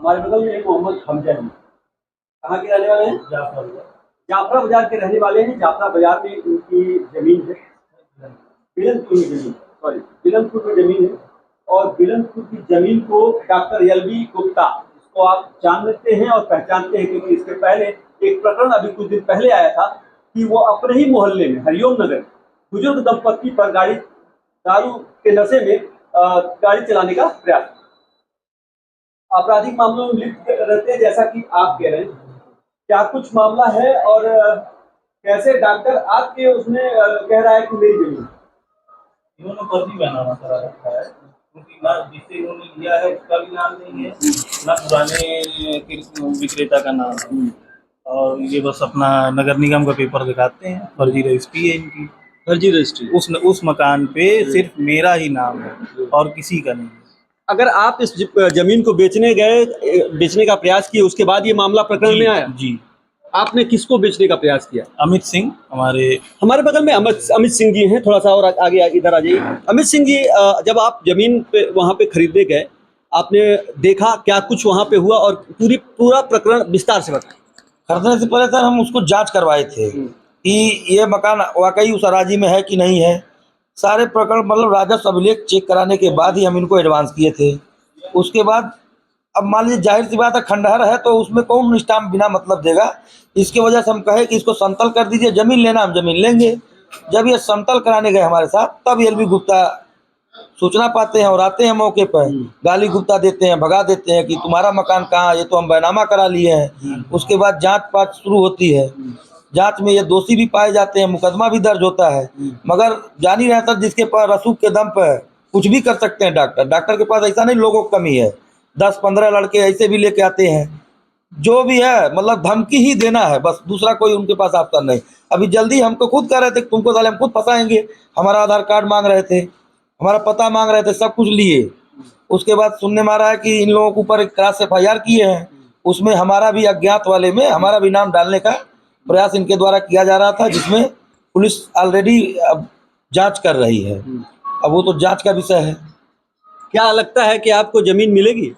हमारे बगल में एक मोहम्मद हमजा है। कहाँ के रहने वाले हैं? जाफरा बाजार के रहने वाले हैं। जाफरा बाजार में उनकी जमीन है, बिलनपुर में जमीन, सॉरी बिलनपुर में जमीन है। और बिलनपुर की जमीन को डॉक्टर एलबी गुप्ता, इसको आप जानते हैं और पहचानते हैं, क्योंकि इसके पहले एक प्रकरण अभी कुछ दिन पहले आया था कि वो अपने ही मोहल्ले में हरिओम नगर बुजुर्ग दंपत्ति पर दारू के नशे में गाड़ी चलाने का प्रयास, आपराधिक मामलों में लिप्त रहते हैं, जैसा कि आप कह रहे हैं। क्या कुछ मामला है और कैसे डॉक्टर आपके उसमें कह रहा है कि मेरी जमीन? इन्होंने फर्जी बैनामा करा रखा है, क्योंकि ना जिससे इन्होंने लिया है उसका भी नाम नहीं है, ना पुराने विक्रेता का नाम है, और ये बस अपना नगर निगम का पेपर दिखाते हैं। फर्जी रजिस्ट्री है इनकी, फर्जी रजिस्ट्री। उस मकान पे सिर्फ मेरा ही नाम है और किसी का नहीं। अगर आप इस जमीन को बेचने गए, बेचने का प्रयास किए, उसके बाद ये मामला प्रकरण में आया? जी। आपने किसको बेचने का प्रयास किया? अमित सिंह, हमारे बगल में अमित सिंह जी हैं। थोड़ा सा और आगे इधर आ जाइए। अमित सिंह जी, जब आप जमीन पे वहाँ पे खरीदने गए, आपने देखा क्या कुछ वहाँ पे हुआ, और पूरा प्रकरण विस्तार से बताएं। खरीदने से पहले सर हम उसको जांच करवाए थे कि ये मकान वाकई उस अराजी में है कि नहीं है। सारे प्रकरण मतलब राजस्व अभिलेख चेक कराने के बाद ही हम इनको एडवांस किए थे। उसके बाद अब मान लीजिए जाहिर सी बात है, खंडहर है तो उसमें कौन स्टाम्प बिना मतलब देगा। इसकी वजह से हम कहे कि इसको समतल कर दीजिए, जमीन लेना हम जमीन लेंगे। जब ये समतल कराने गए हमारे साथ, तब एलबी गुप्ता सूचना पाते हैं और आते हैं मौके पर, गाली गुप्ता देते हैं, भगा देते हैं कि तुम्हारा मकान कहाँ, ये तो हम बैनामा करा लिए हैं। उसके बाद जांच पाँच शुरू होती है। जांच में ये दोषी भी पाए जाते हैं, मुकदमा भी दर्ज होता है। मगर जान ही रहता, जिसके पास रसूख के दम पर कुछ भी कर सकते हैं डॉक्टर के पास ऐसा नहीं लोगों की कमी है। 10-15 लड़के ऐसे भी लेके आते हैं, जो भी है मतलब धमकी ही देना है बस, दूसरा कोई उनके पास ऑप्शन नहीं। अभी जल्दी हमको खुद कह रहे थे तुमको साले हम खुद फंसाएंगे। हमारा आधार कार्ड मांग रहे थे, हमारा पता मांग रहे थे, सब कुछ लिए। उसके बाद सुनने में आ रहा है कि इन लोगों के ऊपर एक क्रास FIR किए हैं, उसमें हमारा भी अज्ञात वाले में हमारा भी नाम डालने का प्रयास इनके द्वारा किया जा रहा था, जिसमें पुलिस ऑलरेडी जांच कर रही है। अब वो तो जांच का विषय है। क्या लगता है कि आपको जमीन मिलेगी?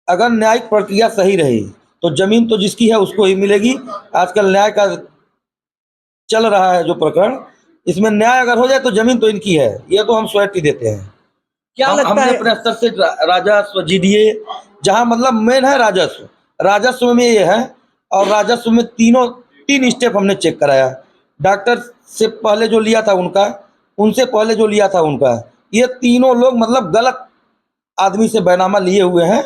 अगर न्यायिक प्रक्रिया सही रही तो जमीन तो जिसकी है उसको ही मिलेगी। आजकल न्याय का चल रहा है जो प्रकरण, इसमें न्याय अगर हो जाए तो जमीन तो इनकी है, ये तो हम श्योरिटी देते हैं। क्या लगता है? अपने स्तर से राजस्व GDA जहाँ मतलब मेन है राजस्व में ये है। और राजस्व में तीन स्टेप हमने चेक कराया। डॉक्टर से पहले जो लिया था उनका, उनसे पहले जो लिया था उनका, ये तीनों लोग मतलब गलत आदमी से बैनामा लिए हुए हैं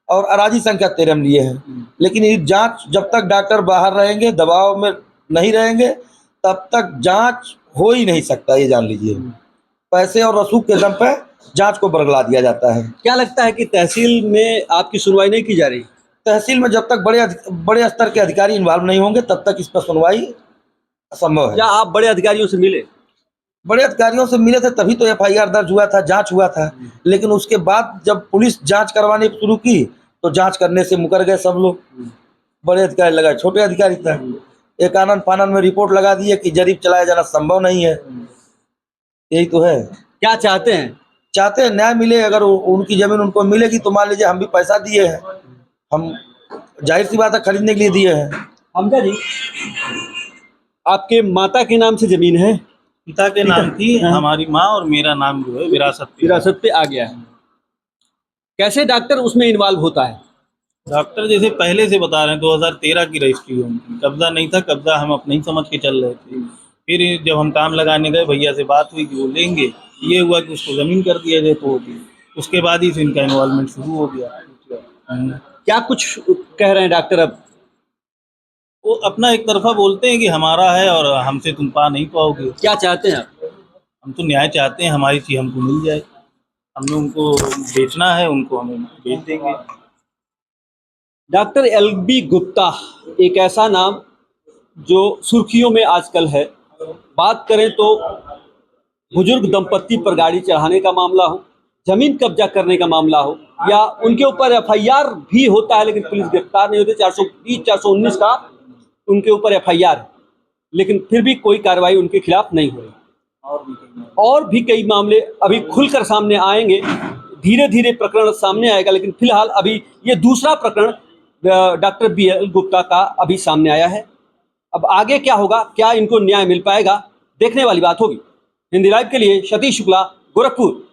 और अराजी संख्या 13 में लिए हैं। लेकिन ये जांच जब तक डॉक्टर बाहर रहेंगे, दबाव में नहीं रहेंगे, तब तक जांच हो ही नहीं सकता, ये जान लीजिए। पैसे और रसूख के दम पे जांच को बरगला दिया जाता है। क्या लगता है कि तहसील में आपकी सुनवाई नहीं की जा रही? तहसील में जब तक बड़े स्तर के अधिकारी इन्वॉल्व नहीं होंगे तब तक इस पर सुनवाई असंभव है। क्या आप बड़े अधिकारियों से मिले? बड़े अधिकारियों से मिले थे तभी तो FIR दर्ज हुआ था, जांच हुआ था। लेकिन उसके बाद जब पुलिस जांच करवानी शुरू की तो जांच करने से मुकर गए सब लोग। बड़े अधिकारी लगाए, छोटे अधिकारी था। एक आनंद फानन में रिपोर्ट लगा दिए कि जरीब चलाया जाना संभव नहीं है। यही तो है। क्या चाहते हैं? चाहते हैं न्याय मिले। अगर उनकी जमीन उनको मिलेगी तो मान लीजिए हम भी पैसा दिए हैं, हम जाहिर सी बात है खरीदने के लिए दिए हैं। हमजा जी, आपके माता के नाम से जमीन है? पिता के नाम थी, हमारी माँ और मेरा नाम जो है विरासत पे आ गया है। कैसे डॉक्टर उसमें इन्वॉल्व होता है? डॉक्टर जैसे पहले से बता रहे हैं 2013 की रजिस्ट्री उनकी, कब्जा नहीं था, कब्जा हम अपने ही समझ के चल रहे थे। फिर जब हम काम लगाने गए, भैया से बात हुई कि वो लेंगे, ये हुआ कि उसको ज़मीन कर दिया जाए, तो उसके बाद ही से इनका इन्वॉल्वमेंट शुरू हो गया। क्या कुछ कह रहे हैं डॉक्टर अब? वो अपना एक तरफा बोलते हैं कि हमारा है और हमसे तुम पा नहीं पाओगे। क्या चाहते हैं आप? हम तो न्याय चाहते हैं, हमारी चीज़ हमको मिल जाए। हमने उनको बेचना है, उनको हमें बेच देंगे। डॉक्टर LB गुप्ता एक ऐसा नाम जो सुर्खियों में आजकल है। बात करें तो बुजुर्ग दंपत्ति पर गाड़ी चढ़ाने का मामला हो, जमीन कब्जा करने का मामला हो, या उनके ऊपर FIR भी होता है लेकिन पुलिस गिरफ्तार नहीं होती। 420 419 का उनके ऊपर FIR है, लेकिन फिर भी कोई कार्रवाई उनके खिलाफ नहीं हो रही। और भी कई मामले अभी खुलकर सामने आएंगे। धीरे धीरे प्रकरण सामने आएगा, लेकिन फिलहाल अभी ये दूसरा प्रकरण डॉक्टर BL गुप्ता का अभी सामने आया है। अब आगे क्या होगा, क्या इनको न्याय मिल पाएगा, देखने वाली बात होगी। हिंदी लाइव के लिए सतीश शुक्ला, गोरखपुर।